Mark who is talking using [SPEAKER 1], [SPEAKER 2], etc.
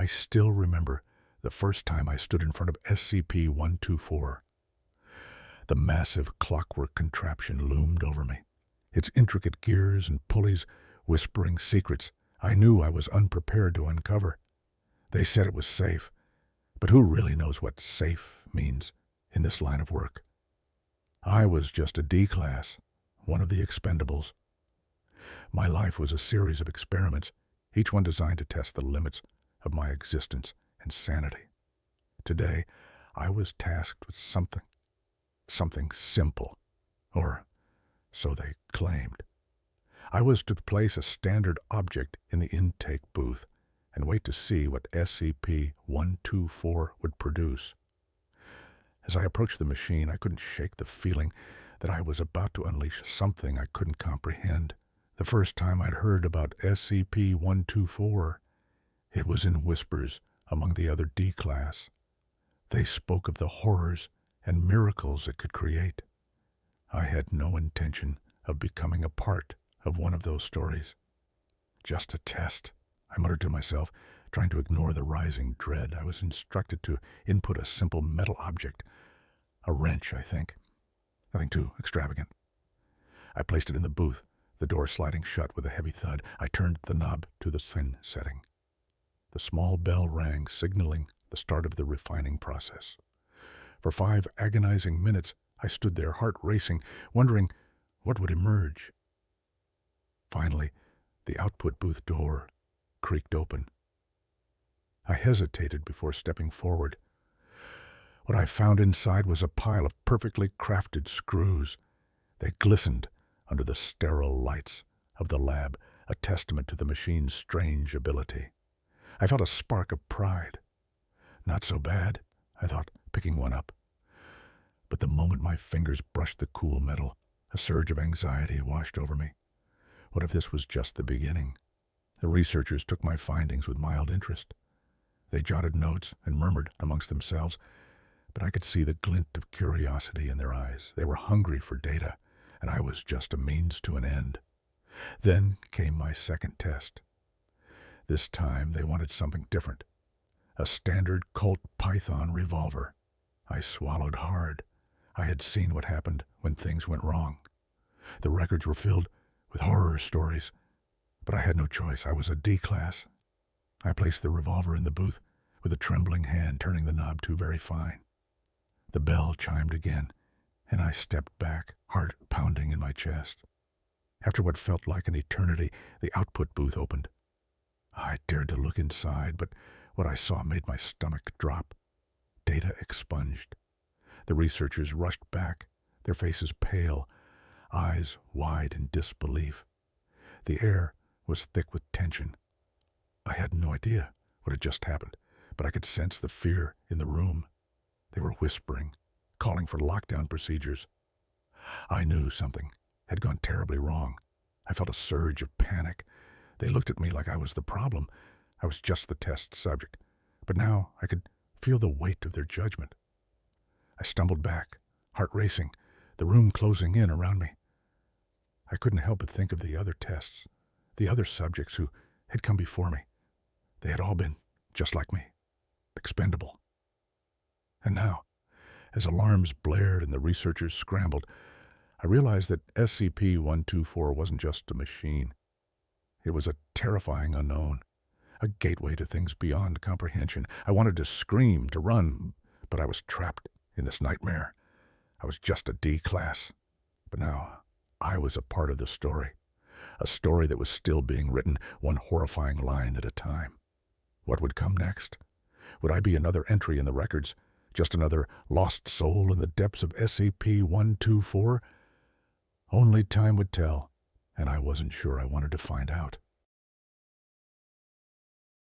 [SPEAKER 1] I still remember the first time I stood in front of SCP-124. The massive clockwork contraption loomed over me, its intricate gears and pulleys whispering secrets I knew I was unprepared to uncover. They said it was safe, but who really knows what safe means in this line of work? I was just a D-class, one of the expendables. My life was a series of experiments, each one designed to test the limits of my existence and sanity. Today, I was tasked with something simple, or so they claimed. I was to place a standard object in the intake booth and wait to see what SCP-124 would produce. As I approached the machine, I couldn't shake the feeling that I was about to unleash something I couldn't comprehend. The first time I'd heard about SCP-124, it was in whispers among the other D-class. They spoke of the horrors and miracles it could create. I had no intention of becoming a part of one of those stories. Just a test, I muttered to myself, trying to ignore the rising dread. I was instructed to input a simple metal object, a wrench, I think. Nothing too extravagant. I placed it in the booth, the door sliding shut with a heavy thud. I turned the knob to the thin setting. The small bell rang, signaling the start of the refining process. For 5 agonizing minutes, I stood there, heart racing, wondering what would emerge. Finally, the output booth door creaked open. I hesitated before stepping forward. What I found inside was a pile of perfectly crafted screws. They glistened under the sterile lights of the lab, a testament to the machine's strange ability. I felt a spark of pride. Not so bad, I thought, picking one up. But the moment my fingers brushed the cool metal, a surge of anxiety washed over me. What if this was just the beginning? The researchers took my findings with mild interest. They jotted notes and murmured amongst themselves, but I could see the glint of curiosity in their eyes. They were hungry for data, and I was just a means to an end. Then came my second test. This time they wanted something different. A standard Colt Python revolver. I swallowed hard. I had seen what happened when things went wrong. The records were filled with horror stories, but I had no choice. I was a D-class. I placed the revolver in the booth with a trembling hand, turning the knob too very fine. The bell chimed again, and I stepped back, heart pounding in my chest. After what felt like an eternity, the output booth opened. I dared to look inside, but what I saw made my stomach drop. Data expunged. The researchers rushed back, their faces pale, eyes wide in disbelief. The air was thick with tension. I had no idea what had just happened, but I could sense the fear in the room. They were whispering, calling for lockdown procedures. I knew something had gone terribly wrong. I felt a surge of panic. They looked at me like I was the problem. I was just the test subject. But now I could feel the weight of their judgment. I stumbled back, heart racing, the room closing in around me. I couldn't help but think of the other tests, the other subjects who had come before me. They had all been just like me, expendable. And now, as alarms blared and the researchers scrambled, I realized that SCP-124 wasn't just a machine. It was a terrifying unknown, a gateway to things beyond comprehension. I wanted to scream, to run, but I was trapped in this nightmare. I was just a D-class. But now, I was a part of the story. A story that was still being written, one horrifying line at a time. What would come next? Would I be another entry in the records? Just another lost soul in the depths of SCP-124? Only time would tell, and I wasn't sure I wanted to find out.